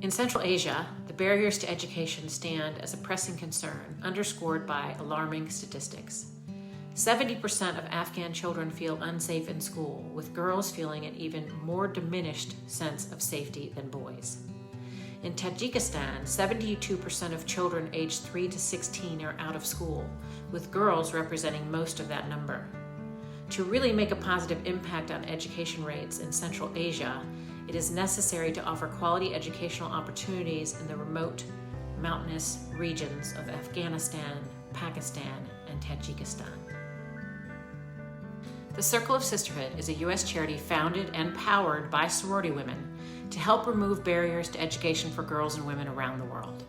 In Central Asia, the barriers to education stand as a pressing concern, underscored by alarming statistics. 70% of Afghan children feel unsafe in school, with girls feeling an even more diminished sense of safety than boys. In Tajikistan, 72% of children aged 3 to 16 are out of school, with girls representing most of that number. To really make a positive impact on education rates in Central Asia, it is necessary to offer quality educational opportunities in the remote, mountainous regions of Afghanistan, Pakistan, and Tajikistan. The Circle of Sisterhood is a U.S. charity founded and powered by sorority women to help remove barriers to education for girls and women around the world.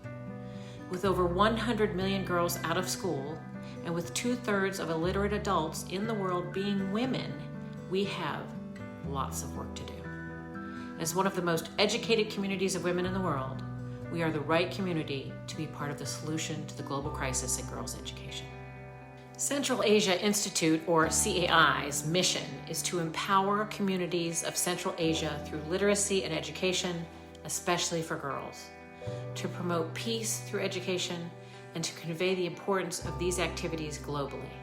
With over 100 million girls out of school, and with 2/3 of illiterate adults in the world being women, we have lots of work to do. As one of the most educated communities of women in the world, we are the right community to be part of the solution to the global crisis in girls' education. Central Asia Institute, or CAI's, mission is to empower communities of Central Asia through literacy and education, especially for girls, to promote peace through education, and to convey the importance of these activities globally.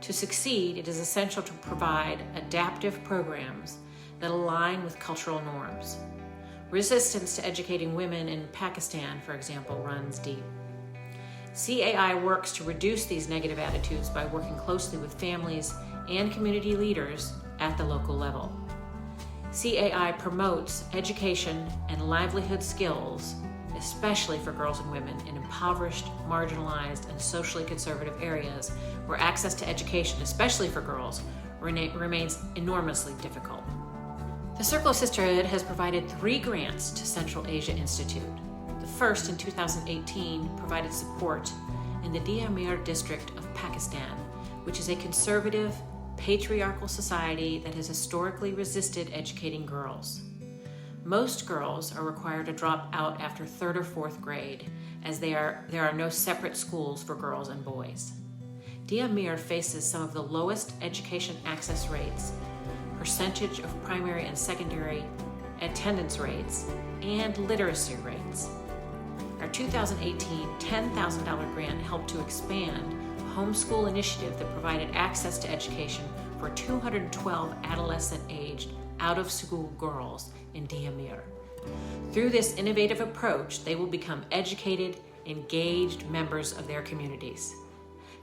To succeed, it is essential to provide adaptive programs that align with cultural norms. Resistance to educating women in Pakistan, for example, runs deep. CAI works to reduce these negative attitudes by working closely with families and community leaders at the local level. CAI promotes education and livelihood skills, especially for girls and women in impoverished, marginalized, and socially conservative areas where access to education, especially for girls, remains enormously difficult. The Circle of Sisterhood has provided 3 grants to Central Asia Institute. The first, in 2018, provided support in the Diamer district of Pakistan, which is a conservative, patriarchal society that has historically resisted educating girls. Most girls are required to drop out after 3rd or 4th grade, as there are no separate schools for girls and boys. Diamer faces some of the lowest education access rates, percentage of primary and secondary attendance rates, and literacy rates. Our 2018 $10,000 grant helped to expand a homeschool initiative that provided access to education for 212 adolescent-aged, out-of-school girls in Diamer. Through this innovative approach, they will become educated, engaged members of their communities.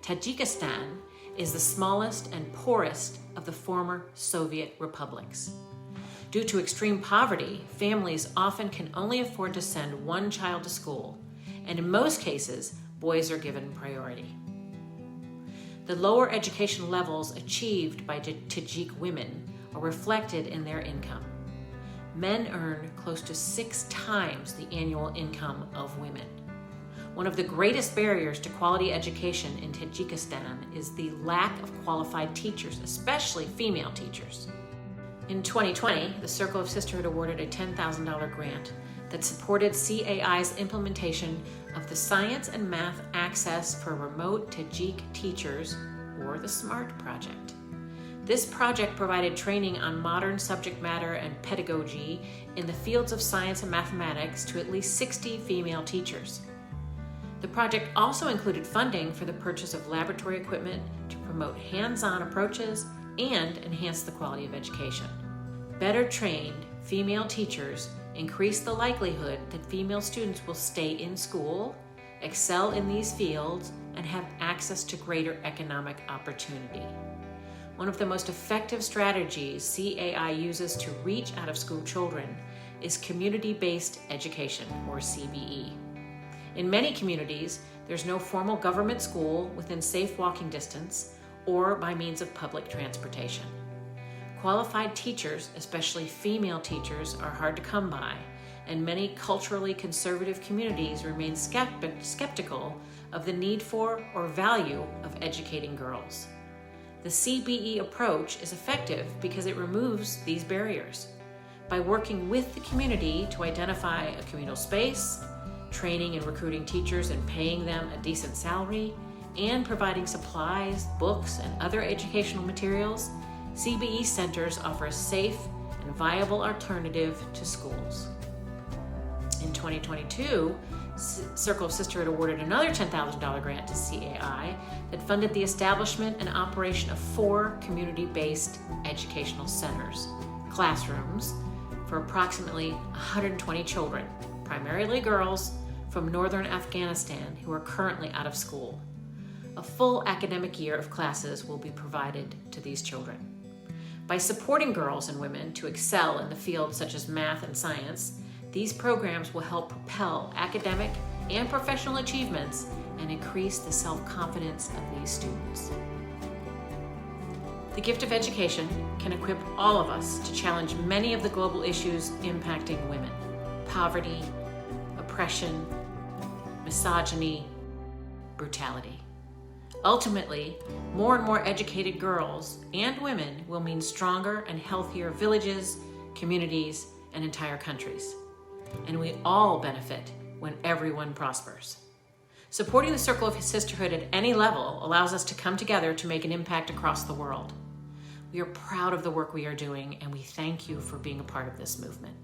Tajikistan is the smallest and poorest of the former Soviet republics. Due to extreme poverty, families often can only afford to send one child to school, and in most cases, boys are given priority. The lower education levels achieved by Tajik women are reflected in their income. Men earn close to 6 times the annual income of women. One of the greatest barriers to quality education in Tajikistan is the lack of qualified teachers, especially female teachers. In 2020, the Circle of Sisterhood awarded a $10,000 grant that supported CAI's implementation of the Science and Math Access for Remote Tajik Teachers, or the SMART project. This project provided training on modern subject matter and pedagogy in the fields of science and mathematics to at least 60 female teachers. The project also included funding for the purchase of laboratory equipment to promote hands-on approaches and enhance the quality of education. Better trained female teachers increase the likelihood that female students will stay in school, excel in these fields, and have access to greater economic opportunity. One of the most effective strategies CAI uses to reach out-of-school children is community-based education, or CBE. In many communities, there's no formal government school within safe walking distance or by means of public transportation. Qualified teachers, especially female teachers, are hard to come by, and many culturally conservative communities remain skeptical of the need for or value of educating girls. The CBE approach is effective because it removes these barriers. By working with the community to identify a communal space, training and recruiting teachers and paying them a decent salary, and providing supplies, books, and other educational materials, CBE centers offer a safe and viable alternative to schools. 2022, Circle of Sisterhood awarded another $10,000 grant to CAI that funded the establishment and operation of 4 community-based educational centers, classrooms, for approximately 120 children, primarily girls, from northern Afghanistan who are currently out of school. A full academic year of classes will be provided to these children. By supporting girls and women to excel in the fields such as math and science, these programs will help propel academic and professional achievements and increase the self-confidence of these students. The gift of education can equip all of us to challenge many of the global issues impacting women: poverty, oppression, misogyny, brutality. Ultimately, more and more educated girls and women will mean stronger and healthier villages, communities, and entire countries. And we all benefit when everyone prospers. Supporting the Circle of Sisterhood at any level allows us to come together to make an impact across the world. We are proud of the work we are doing, and we thank you for being a part of this movement.